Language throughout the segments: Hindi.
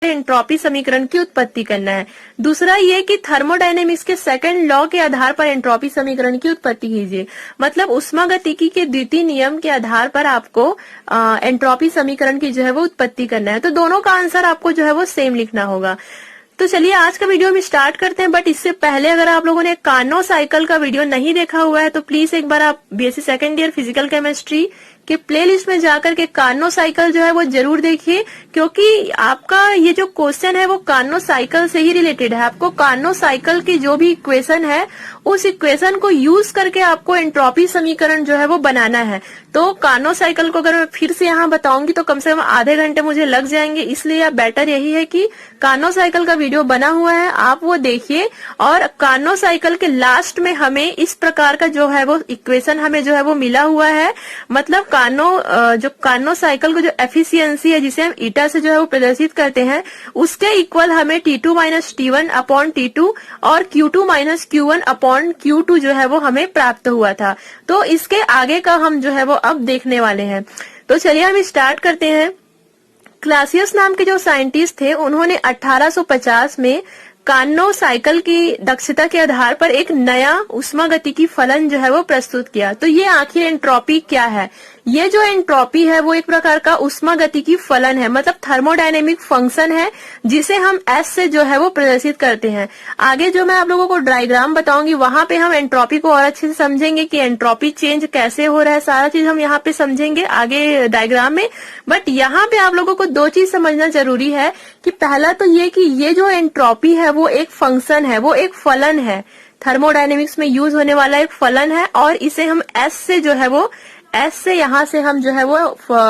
एंट्रोपी समीकरण की उत्पत्ति करना है। दूसरा ये कि थर्मोडायनेमिक्स के सेकंड लॉ के आधार पर एंट्रोपी समीकरण की उत्पत्ति कीजिए। मतलब उष्मागतिकी के द्वितीय नियम के आधार पर आपको एंट्रोपी समीकरण की जो है वो उत्पत्ति करना है। तो दोनों का आंसर आपको जो है वो सेम लिखना होगा। तो चलिए आज का वीडियो हम स्टार्ट करते हैं। बट इससे पहले अगर आप लोगों ने कार्नोट साइकिल का वीडियो नहीं देखा हुआ है तो प्लीज एक बार आप BSc second year physical chemistry के प्लेलिस्ट में जाकर के कार्नोट साइकिल जो है वो जरूर देखिए, क्योंकि आपका ये जो क्वेश्चन है वो कार्नोट साइकिल से ही रिलेटेड है। आपको कार्नोट साइकिल की जो भी इक्वेशन है उस इक्वेशन को यूज करके आपको एंट्रोपी समीकरण जो है वो बनाना है। तो कार्नोट साइकिल को अगर मैं फिर से यहाँ बताऊंगी तो कम से कम आधे घंटे मुझे लग जाएंगे, इसलिए बेटर यही है कि कार्नोट साइकिल का वीडियो बना हुआ है आप वो देखिए। और कार्नोट साइकिल के लास्ट में हमें इस प्रकार का जो है वो इक्वेशन हमें जो है वो मिला हुआ है। मतलब कार्नोट साइकिल को जो एफिशिएंसी है जिसे हम ईटा से जो है वो प्रदर्शित करते हैं उसके इक्वल हमें T2 minus T1 upon T2 और Q2 minus Q1 upon Q2 जो है वो हमें प्राप्त हुआ था। तो इसके आगे का हम जो है वो अब देखने वाले हैं। तो चलिए हम स्टार्ट करते हैं। क्लासियस नाम के जो साइंटिस्ट थे उन्होंने 1850 में कार्नोट साइकिल की दक्षता के आधार पर एक नया उष्मागतिकी फलन जो है वो प्रस्तुत किया। तो ये आखिर एंट्रोपी क्या है? ये जो एंट्रोपी है वो एक प्रकार का उष्मागतिकी फलन है, मतलब थर्मोडायनेमिक फंक्शन है जिसे हम एस से जो है वो प्रदर्शित करते हैं। आगे जो मैं आप लोगों को डायग्राम बताऊंगी वहां पे हम एंट्रोपी को और अच्छे से समझेंगे कि एंट्रोपी चेंज कैसे हो रहा है, सारा चीज हम यहाँ पे समझेंगे आगे डायग्राम में। बट यहाँ पे आप लोगों को दो चीज समझना जरूरी है कि पहला तो ये कि ये जो एंट्रोपी है वो एक फंक्शन है, वो एक फलन है, थर्मोडायनेमिक्स में यूज होने वाला एक फलन है और इसे हम एस से जो है वो एस से यहाँ से हम जो है वो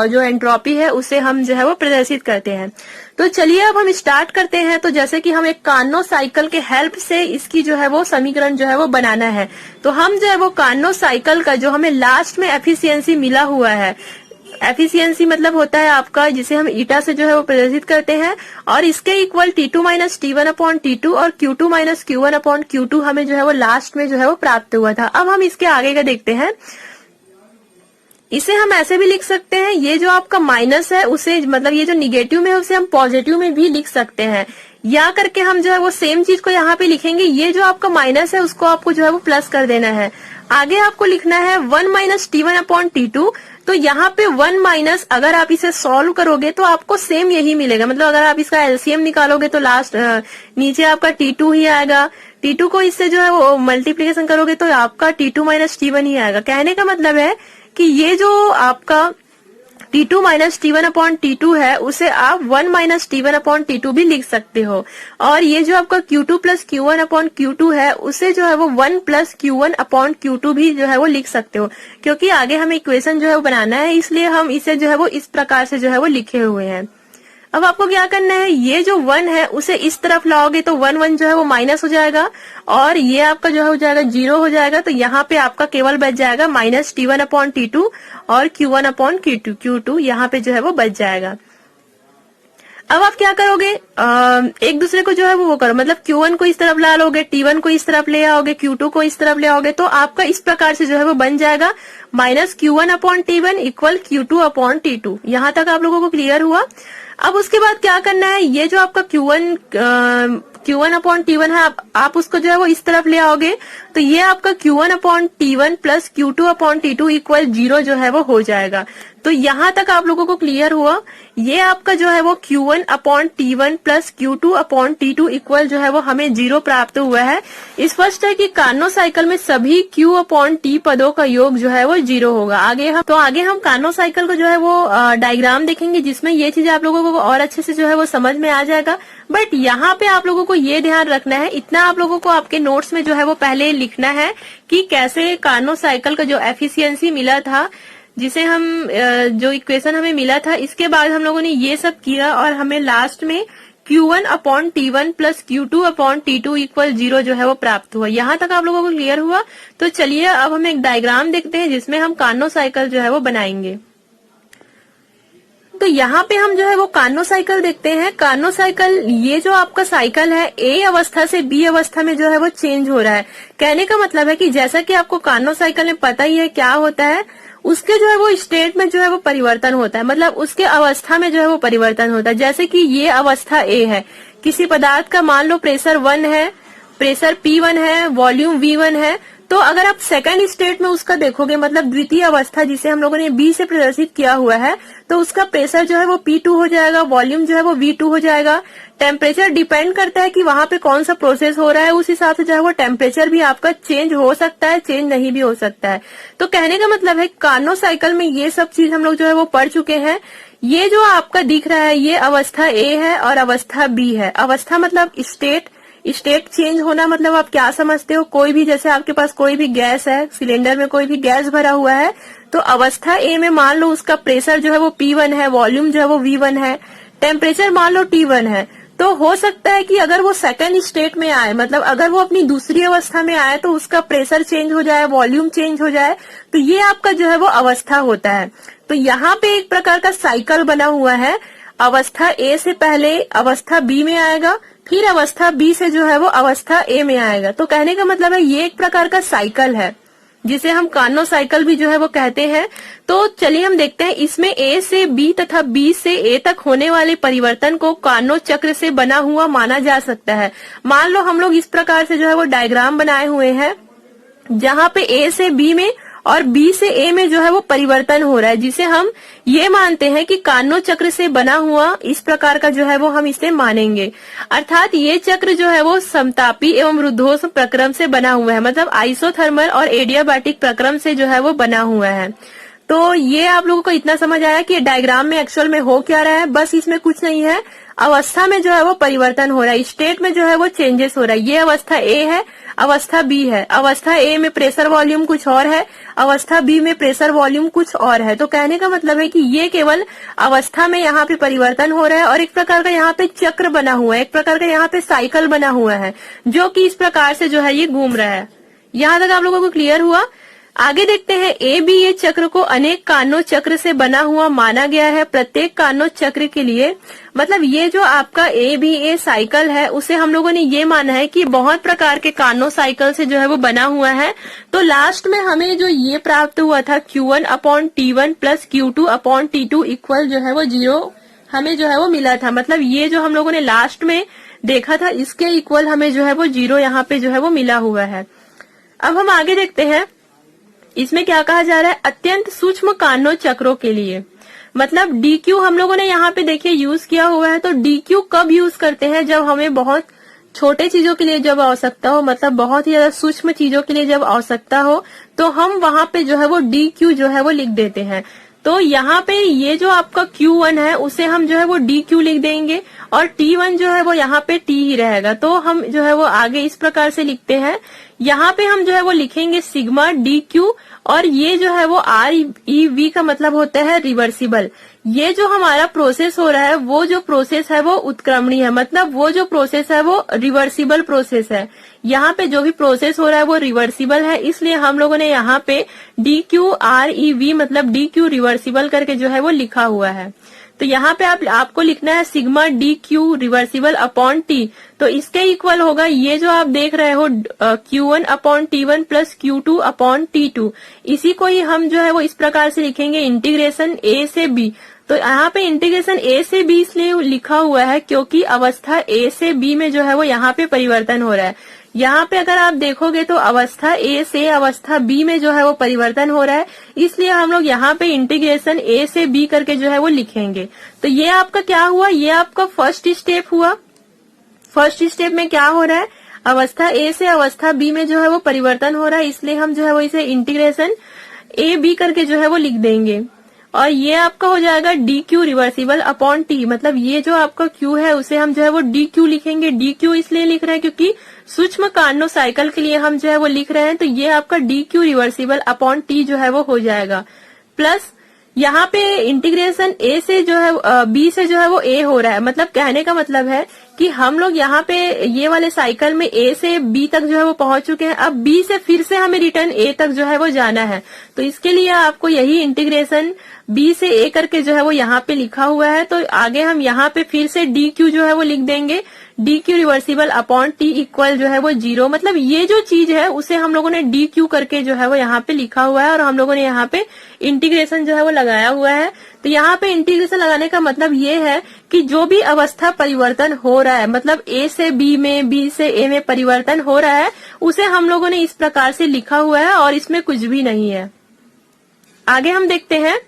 जो एंट्रोपी है उसे हम जो है वो प्रदर्शित करते हैं। तो चलिए अब हम स्टार्ट करते हैं। तो जैसे कि हम एक कार्नोट साइकिल के हेल्प से इसकी जो है वो समीकरण जो है वो बनाना है। तो हम जो है वो कार्नोट साइकिल का जो हमें लास्ट में एफिशिएंसी मिला हुआ है, एफिशिएंसी मतलब होता है आपका जिसे हम ईटा से जो है वो प्रदर्शित करते हैं और इसके equal T2 minus T1 upon T2 और Q2 minus Q1 upon Q2 हमें जो है वो लास्ट में जो है वो प्राप्त हुआ था। अब हम इसके आगे का देखते हैं। इसे हम ऐसे भी लिख सकते हैं, ये जो आपका माइनस है उसे मतलब ये जो निगेटिव में है उसे हम पॉजिटिव में भी लिख सकते हैं, या करके हम जो है वो सेम चीज को यहाँ पे लिखेंगे। ये जो आपका माइनस है उसको आपको जो है वो प्लस कर देना है। आगे आपको लिखना है 1 माइनस T1 अपॉन T2। तो यहाँ पे 1 माइनस अगर आप इसे सॉल्व करोगे तो आपको सेम यही मिलेगा। मतलब अगर आप इसका एलसीएम निकालोगे तो लास्ट नीचे आपका T2 ही आएगा। T2 को इससे जो है वो मल्टीप्लीकेशन करोगे तो आपका T2 माइनस T1 ही आएगा। कहने का मतलब है कि ये जो आपका T2 minus T1 upon T2 है उसे आप 1 माइनस T1 अपॉन T2 भी लिख सकते हो। और ये जो आपका Q2 plus Q1 upon Q2 है उसे जो है वो 1 प्लस Q1 अपॉन Q2 भी जो है वो लिख सकते हो, क्योंकि आगे हमें इक्वेशन जो है वो बनाना है इसलिए हम इसे जो है वो इस प्रकार से जो है वो लिखे हुए हैं। अब आपको क्या करना है, ये जो 1 है उसे इस तरफ लाओगे तो 1 1 जो है वो माइनस हो जाएगा और ये आपका जो है हो जाएगा 0 हो जाएगा। तो यहाँ पे आपका केवल बच जाएगा माइनस T1 अपॉन T2 और Q1 अपॉन Q2 यहाँ पे जो है वो बच जाएगा। अब आप क्या करोगे, एक दूसरे को जो है वो करो, मतलब Q1 को इस तरफ ला लोगे, T1 को इस तरफ ले आओगे, Q2 को इस तरफ ले आओगे तो आपका इस प्रकार से जो है वो बन जाएगा minus Q1 upon T1 equal Q2 upon T2। यहाँ तक आप लोगों को क्लियर हुआ? अब उसके बाद क्या करना है, ये जो आपका Q1 अपॉन T1 है आप उसको जो है वो इस तरफ ले आओगे तो ये आपका Q1 upon T1 plus Q2 upon T2 equal 0 जो है वो हो जाएगा। तो यहाँ तक आप लोगों को क्लियर हुआ? ये आपका जो है वो Q1 upon T1 plus Q2 upon T2 equal जो है वो हमें 0 प्राप्त हुआ है। स्पष्ट है कि कार्नोट साइकिल में सभी Q अपॉन T पदों का योग जो है वो 0 होगा। आगे हम कार्नोट साइकिल को जो है वो डायग्राम देखेंगे जिसमें ये चीज आप लोगों को और अच्छे से जो है वो समझ में आ जाएगा। बट यहाँ पे आप लोगों को ये ध्यान रखना है, इतना आप लोगों को आपके नोट्स में जो है वो पहले लिखना है कि कैसे कार्नोट साइकिल का जो एफिशिएंसी मिला था, जिसे हम जो इक्वेशन हमें मिला था, इसके बाद हम लोगों ने ये सब किया और हमें लास्ट में Q1 upon T1 plus Q2 upon T2 equal 0 जो है वो प्राप्त हुआ। यहाँ तक आप लोगों को क्लियर हुआ? तो चलिए अब हम एक डायग्राम देखते हैं जिसमें हम कार्नोट साइकिल जो है वो बनाएंगे। तो यहाँ पे हम जो है वो कार्नोट साइकिल देखते हैं। कार्नोट साइकिल, ये जो आपका साइकिल है ए अवस्था से बी अवस्था में जो है वो चेंज हो रहा है। कहने का मतलब है कि जैसा कि आपको कार्नोट साइकिल में पता ही है क्या होता है, उसके जो है वो स्टेट में जो है वो परिवर्तन होता है, मतलब उसके अवस्था में जो है वो परिवर्तन होता है। जैसे कि ये अवस्था ए है, किसी पदार्थ का मान लो प्रेशर 1 है, प्रेशर P1 है, वॉल्यूम V1 है, तो अगर आप सेकंड स्टेट में उसका देखोगे, मतलब द्वितीय अवस्था जिसे हम लोगों ने बी से प्रदर्शित किया हुआ है, तो उसका प्रेशर जो है वो P2 हो जाएगा, वॉल्यूम जो है वो V2 हो जाएगा। टेम्परेचर डिपेंड करता है कि वहां पे कौन सा प्रोसेस हो रहा है, उस हिसाब से जो है वो टेम्परेचर भी आपका चेंज हो सकता है, चेंज नहीं भी हो सकता है। तो कहने का मतलब है कार्नो साइकिल में ये सब चीज हम लोग जो है वो पढ़ चुके हैं। ये जो आपका दिख रहा है ये अवस्था ए है और अवस्था बी है। अवस्था मतलब स्टेट, स्टेट चेंज होना मतलब आप क्या समझते हो, कोई भी, जैसे आपके पास कोई भी गैस है, सिलेंडर में कोई भी गैस भरा हुआ है, तो अवस्था ए में मान लो उसका प्रेशर जो है वो P1 है, वॉल्यूम जो है वो V1 है, टेम्परेचर मान लो T1 है। तो हो सकता है कि अगर वो सेकंड स्टेट में आए, मतलब अगर वो अपनी दूसरी अवस्था में आए, तो उसका प्रेशर चेंज हो जाए, वॉल्यूम चेंज हो जाए, तो ये आपका जो है वो अवस्था होता है। तो यहाँ पे एक प्रकार का साइकिल बना हुआ है, अवस्था ए से पहले अवस्था बी में आएगा, फिर अवस्था बी से जो है वो अवस्था ए में आएगा। तो कहने का मतलब है ये एक प्रकार का साइकिल है, जिसे हम कार्नो साइकिल भी जो है वो कहते हैं। तो चलिए हम देखते हैं इसमें ए से बी तथा बी से ए तक होने वाले परिवर्तन को कार्नो चक्र से बना हुआ माना जा सकता है। मान लो हम लोग इस प्रकार से जो है वो डायग्राम बनाए हुए हैं, जहाँ पे ए से बी में और बी से ए में जो है वो परिवर्तन हो रहा है, जिसे हम ये मानते हैं कि कार्नो चक्र से बना हुआ इस प्रकार का जो है वो हम इसे मानेंगे। अर्थात ये चक्र जो है वो समतापी एवं रुद्धोष्म प्रक्रम से बना हुआ है, मतलब आइसोथर्मल और एडियाबैटिक प्रक्रम से जो है वो बना हुआ है। तो ये आप लोगों को इतना समझ आया कि डायग्राम में एक्चुअल में हो क्या रहा है। बस इसमें कुछ नहीं है, अवस्था में जो है वो परिवर्तन हो रहा है, स्टेट में जो है वो चेंजेस हो रहा है। ये अवस्था ए है, अवस्था बी है। अवस्था ए में प्रेशर वॉल्यूम कुछ और है, अवस्था बी में प्रेशर वॉल्यूम कुछ और है। तो कहने का मतलब है कि ये केवल अवस्था में यहाँ पे परिवर्तन हो रहा है और एक प्रकार का यहाँ पे चक्र बना हुआ है, एक प्रकार का यहाँ पे साइकिल बना हुआ है, जो कि इस प्रकार से जो है ये घूम रहा है। यहाँ तक आप लोगों को क्लियर हुआ? आगे देखते हैं ए बी ए चक्र को अनेक कार्नो चक्र से बना हुआ माना गया है। प्रत्येक कार्नो चक्र के लिए, मतलब ये जो आपका ए बी ए साइकिल है, उसे हम लोगों ने ये माना है कि बहुत प्रकार के कार्नो साइकिल से जो है वो बना हुआ है। तो लास्ट में हमें जो ये प्राप्त हुआ था Q1/T1 प्लस Q2/T2 इक्वल जो है वो 0 हमें जो है वो मिला था। मतलब ये जो हम लोगों ने लास्ट में देखा था, इसके इक्वल हमें जो है वो 0 यहाँ पे जो है वो मिला हुआ है। अब हम आगे देखते हैं, इसमें क्या कहा जा रहा है, अत्यंत सूक्ष्म कार्नो चक्रों के लिए। मतलब DQ हम लोगों ने यहाँ पे देखिए यूज किया हुआ है। तो DQ कब यूज करते हैं, जब हमें बहुत छोटे चीजों के लिए जब आवश्यकता हो, मतलब बहुत ही ज्यादा सूक्ष्म चीजों के लिए जब आवश्यकता हो, तो हम वहां पे जो है वो DQ जो है वो लिख देते हैं। तो यहाँ पे ये जो आपका Q1 है उसे हम जो है वो DQ लिख देंगे और T1 जो है वो यहाँ पे T ही रहेगा। तो हम जो है वो आगे इस प्रकार से लिखते हैं, यहाँ पे हम जो है वो लिखेंगे सिग्मा DQ और ये जो है वो REV का मतलब होता है रिवर्सिबल। ये जो हमारा प्रोसेस हो रहा है, वो जो प्रोसेस है वो उत्क्रमणीय है, मतलब वो जो प्रोसेस है वो रिवर्सिबल प्रोसेस है। यहाँ पे जो भी प्रोसेस हो रहा है वो रिवर्सिबल है, इसलिए हम लोगों ने यहाँ पे DQREV मतलब DQ रिवर्सिबल करके जो है वो लिखा हुआ है। तो यहाँ पे आपको लिखना है sigma DQ reversible upon T। तो इसके इक्वल होगा ये जो आप देख रहे हो Q1/T1 प्लस Q2/T2। इसी को ही हम जो है वो इस प्रकार से लिखेंगे इंटीग्रेशन A से B। तो यहाँ पे इंटीग्रेशन A से B इसलिए लिखा हुआ है क्योंकि अवस्था A से B में जो है वो यहाँ पे परिवर्तन हो रहा है। यहाँ पे अगर आप देखोगे तो अवस्था A से अवस्था B में जो है वो परिवर्तन हो रहा है, इसलिए हम लोग यहाँ पे इंटीग्रेशन A से B करके जो है वो लिखेंगे। तो ये आपका क्या हुआ, ये आपका फर्स्ट स्टेप हुआ। फर्स्ट स्टेप में क्या हो रहा है, अवस्था A से अवस्था B में जो है वो परिवर्तन हो रहा है, इसलिए हम जो है वो इसे इंटीग्रेशन A B करके जो है वो लिख देंगे। और ये आपका हो जाएगा DQ रिवर्सिबल अपॉन T। मतलब ये जो आपका Q है उसे हम जो है वो DQ लिखेंगे। DQ इसलिए लिख रहे हैं क्योंकि सूक्ष्म कार्नो साइकिल के लिए हम जो है वो लिख रहे हैं। तो ये आपका DQ रिवर्सिबल अपॉन T जो है वो हो जाएगा। प्लस यहाँ पे इंटीग्रेशन A से जो है B से जो है वो A हो रहा है। मतलब कहने का मतलब है कि हम लोग यहाँ पे ये वाले साइकिल में A से B तक जो है वो पहुंच चुके हैं। अब B से फिर से हमें रिटर्न A तक जो है वो जाना है। तो इसके लिए आपको यही इंटीग्रेशन B से A करके जो है वो यहाँ पे लिखा हुआ है। तो आगे हम यहाँ पे फिर से DQ जो है वो लिख देंगे। D Q reversible upon T equal जो है वो 0। मतलब ये जो चीज है उसे हम लोगों ने डी क्यू करके जो है वो यहाँ पे लिखा हुआ है और हम लोगों ने यहाँ पे इंटीग्रेशन जो है वो लगाया हुआ है। तो यहाँ पे इंटीग्रेशन लगाने का मतलब ये है कि जो भी अवस्था परिवर्तन हो रहा है, मतलब ए से बी में, बी से ए में परिवर्तन हो रहा है, उसे हम लोगों ने इस प्रकार से लिखा हुआ है और इसमें कुछ भी नहीं है। आगे हम देखते हैं,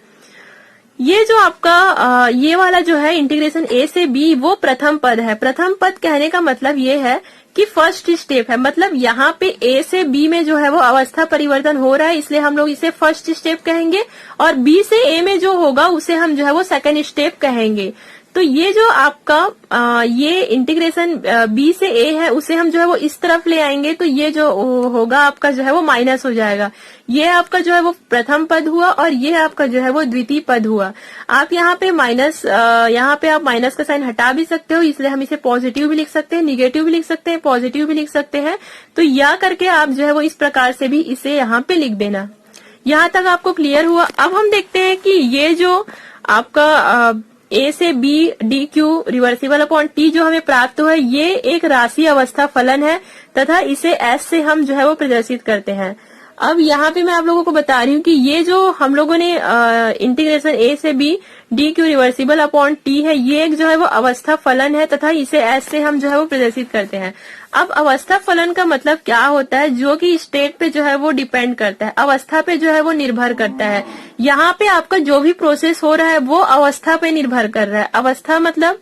ये जो आपका ये वाला जो है इंटीग्रेशन ए से बी, वो प्रथम पद है। प्रथम पद कहने का मतलब ये है कि फर्स्ट स्टेप है, मतलब यहाँ पे ए से बी में जो है वो अवस्था परिवर्तन हो रहा है, इसलिए हम लोग इसे फर्स्ट स्टेप कहेंगे, और बी से ए में जो होगा उसे हम जो है वो सेकंड स्टेप कहेंगे। तो ये जो आपका ये इंटीग्रेशन बी से ए है, उसे हम जो है वो इस तरफ ले आएंगे, तो ये जो होगा आपका जो है वो माइनस हो जाएगा। ये आपका जो है वो प्रथम पद हुआ और ये आपका जो है वो द्वितीय पद हुआ। आप यहाँ पे माइनस, यहाँ पे आप माइनस का साइन हटा भी सकते हो, इसलिए हम इसे पॉजिटिव भी लिख सकते हैं, निगेटिव भी लिख सकते हैं, पॉजिटिव भी लिख सकते हैं। तो या करके आप जो है वो इस प्रकार से भी इसे यहाँ पे लिख देना। यहाँ तक आपको क्लियर हुआ। अब हम देखते हैं कि ये जो आपका ए से B D Q reversible upon T जो हमें प्राप्त हुआ है, ये एक राशि अवस्था फलन है तथा इसे एस से हम जो है वो प्रदर्शित करते हैं। अब यहाँ पे मैं आप लोगों को बता रही हूँ कि ये जो हम लोगों ने इंटीग्रेशन ए से B D Q reversible upon T है, ये एक जो है वो अवस्था फलन है तथा इसे एस से हम जो है वो प्रदर्शित करते हैं। अब अवस्था फलन का मतलब क्या होता है? जो कि स्टेट पे जो है वो डिपेंड करता है, अवस्था पे जो है वो निर्भर करता है। यहाँ पे आपका जो भी प्रोसेस हो रहा है वो अवस्था पे निर्भर कर रहा है। अवस्था मतलब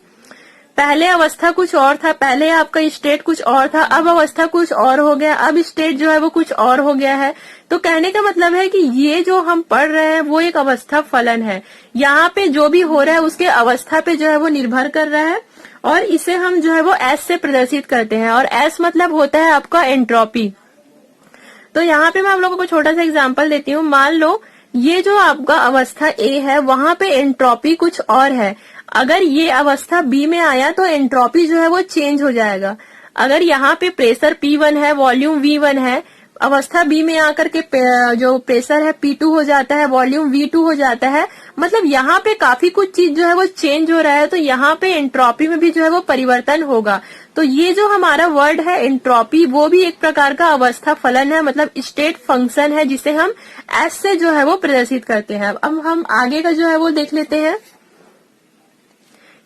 पहले अवस्था कुछ और था, पहले आपका स्टेट कुछ और था, अब अवस्था कुछ और हो गया, अब स्टेट जो है वो कुछ और हो गया है। तो कहने का मतलब है कि ये जो हम पढ़ रहे हैं वो एक अवस्था फलन है। यहाँ पे जो भी हो रहा है उसके अवस्था पे जो है वो निर्भर कर रहा है और इसे हम जो है वो एस से प्रदर्शित करते हैं, और एस मतलब होता है आपका एंट्रोपी। तो यहाँ पे मैं आप लोगों को छोटा सा एग्जाम्पल देती हूँ। मान लो ये जो आपका अवस्था ए है, वहां पे एंट्रोपी कुछ और है। अगर ये अवस्था बी में आया तो एंट्रोपी जो है वो चेंज हो जाएगा। अगर यहाँ पे प्रेशर P1 है, वॉल्यूम V1 है, अवस्था बी में आकर के जो प्रेशर है P2 हो जाता है, वॉल्यूम V2 हो जाता है। मतलब यहाँ पे काफी कुछ चीज जो है वो चेंज हो रहा है, तो यहाँ पे एंट्रोपी में भी जो है वो परिवर्तन होगा। तो ये जो हमारा वर्ड है एंट्रोपी, वो भी एक प्रकार का अवस्था फलन है, मतलब स्टेट फंक्शन है, जिसे हम एस से जो है वो प्रदर्शित करते हैं। अब हम आगे का जो है वो देख लेते हैं।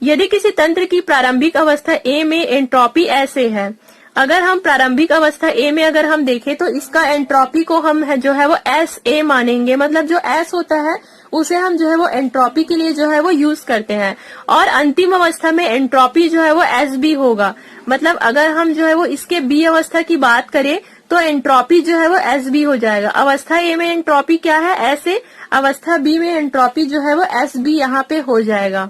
यदि किसी तंत्र की प्रारंभिक अवस्था ए में एंट्रोपी ऐसे है, अगर हम प्रारंभिक अवस्था ए में अगर हम देखें तो इसका एंट्रोपी को हम जो है वो एस ए मानेंगे। मतलब जो एस होता है उसे हम जो है वो एंट्रोपी के लिए जो है वो यूज करते हैं, और अंतिम अवस्था में एंट्रोपी जो है वो एस बी होगा। मतलब अगर हम जो है वो इसके बी अवस्था की बात करें तो एंट्रोपी जो है वो एस बी हो जाएगा। अवस्था ए में एंट्रोपी क्या है? S A. अवस्था बी में एंट्रोपी जो है वो एस बी यहाँ पे हो जाएगा।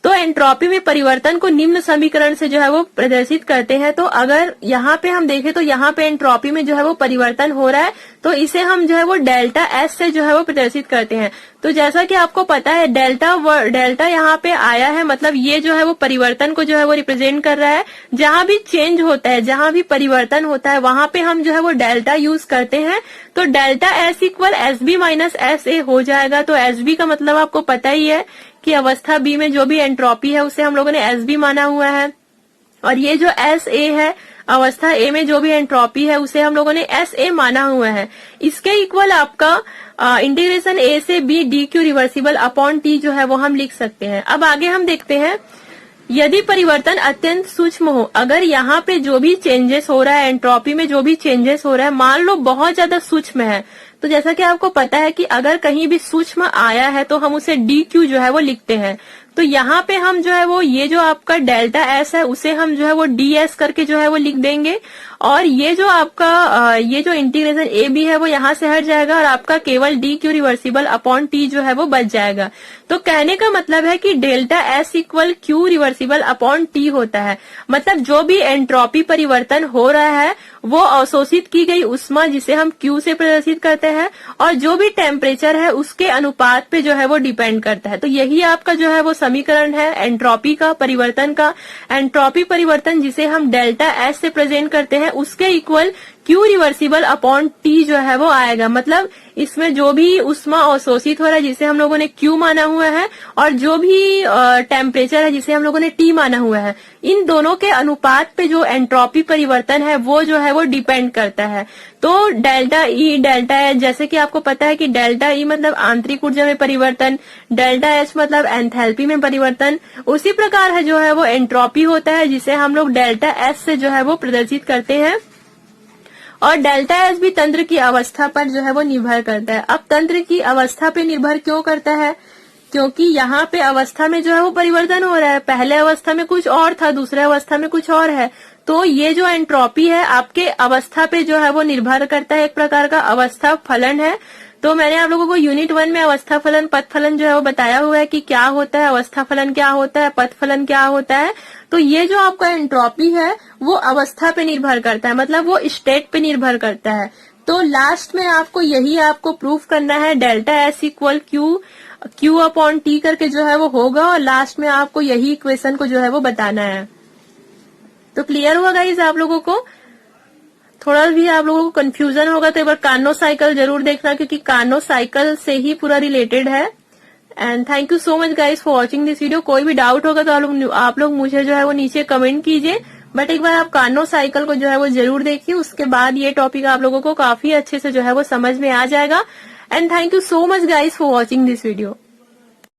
तो एंट्रोपी में परिवर्तन को निम्न समीकरण से जो है वो प्रदर्शित करते हैं। तो अगर यहाँ पे हम देखें तो यहाँ पे एंट्रोपी में जो है वो परिवर्तन हो रहा है, तो इसे हम जो है वो डेल्टा एस से जो है वो प्रदर्शित करते हैं। तो जैसा कि आपको पता है डेल्टा यहाँ पे आया है, मतलब ये जो है वो परिवर्तन को जो है वो रिप्रेजेंट कर रहा है। जहां भी चेंज होता है, जहां भी परिवर्तन होता है, वहां पे हम जो है वो डेल्टा यूज करते हैं। तो delta S equal S B minus S A हो जाएगा। तो एस बी का मतलब आपको पता ही है कि अवस्था बी में जो भी एंट्रोपी है उसे हम लोगों ने एस बी माना हुआ है, और ये जो एस ए है, अवस्था ए में जो भी एंट्रोपी है उसे हम लोगों ने एस ए माना हुआ है। इसके इक्वल आपका इंटीग्रेशन ए से B D Q reversible upon T जो है वो हम लिख सकते हैं। अब आगे हम देखते हैं, यदि परिवर्तन अत्यंत सूक्ष्म हो, अगर यहाँ पे जो भी चेंजेस हो रहा है, एंट्रोपी में जो भी चेंजेस हो रहा है, मान लो बहुत ज्यादा सूक्ष्म है, तो जैसा कि आपको पता है कि अगर कहीं भी सूक्ष्म आया है तो हम उसे डी क्यू जो है वो लिखते हैं। तो यहाँ पे हम जो है वो ये जो आपका डेल्टा एस है उसे हम जो है वो डी एस करके जो है वो लिख देंगे, और ये जो आपका ये जो इंटीग्रेशन ए बी है वो यहाँ से हट जाएगा और आपका केवल D Q reversible upon T जो है वो बच जाएगा। तो कहने का मतलब है कि delta S equal Q reversible upon T होता है। मतलब जो भी एंट्रोपी परिवर्तन हो रहा है वो अवशोषित की गई ऊष्मा, जिसे हम क्यू से प्रदर्शित करते हैं, और जो भी टेम्परेचर है उसके अनुपात पे जो है वो डिपेंड करता है। तो यही आपका जो है वो समीकरण है एंट्रोपी का, परिवर्तन का। एंट्रोपी परिवर्तन जिसे हम डेल्टा एस से प्रेजेंट करते हैं उसके equal Q reversible upon T जो है वो आएगा। मतलब इसमें जो भी उष्मा अवशोषित हो रहा है जिसे हम लोगों ने Q माना हुआ है, और जो भी टेम्परेचर है जिसे हम लोगों ने T माना हुआ है, इन दोनों के अनुपात पे जो एंट्रोपी परिवर्तन है वो जो है वो डिपेंड करता है। तो डेल्टा ई, डेल्टा एच, जैसे कि आपको पता है कि डेल्टा ई मतलब आंतरिक ऊर्जा में परिवर्तन, डेल्टा एच मतलब एंथैल्पी में परिवर्तन, उसी प्रकार है जो है वो एंट्रोपी होता है जिसे हम लोग डेल्टा एच से जो है वो प्रदर्शित करते हैं। और डेल्टा एच भी तंत्र की अवस्था पर जो है वो निर्भर करता है। अब तंत्र की अवस्था पे निर्भर क्यों करता है? क्योंकि यहाँ पे अवस्था में जो है वो परिवर्तन हो रहा है। पहले अवस्था में कुछ और था, दूसरे अवस्था में कुछ और है। तो ये जो एंट्रोपी है आपके अवस्था पे जो है वो निर्भर करता है, एक प्रकार का अवस्था फलन है। तो मैंने आप लोगों को यूनिट 1 में अवस्था फलन, पथ फलन जो है वो बताया हुआ है कि क्या होता है, अवस्था फलन क्या होता है, पथ फलन क्या होता है। तो ये जो आपका एंट्रोपी है वो अवस्था पे निर्भर करता है, मतलब वो स्टेट पे निर्भर करता है। तो लास्ट में आपको यही आपको प्रूफ करना है, delta S equal Q upon T करके जो है वो होगा, और लास्ट में आपको यही इक्वेशन को जो है वो बताना है। तो क्लियर हुआ गाइस आप लोगों को? थोड़ा भी आप लोगों को कंफ्यूजन होगा तो एक बार कार्नो साइकिल जरूर देखना, क्योंकि कार्नो साइकिल से ही पूरा रिलेटेड है। And thank you so much guys for watching this video. कोई भी डाउट होगा तो आप लोग मुझे जो है वो नीचे कमेंट कीजिए, बट एक बार आप कार्नो साइकिल को जो है वो जरूर देखिए, उसके बाद ये टॉपिक आप लोगों को काफी अच्छे से जो है वो समझ में आ जाएगा। And thank you so much guys for watching this video.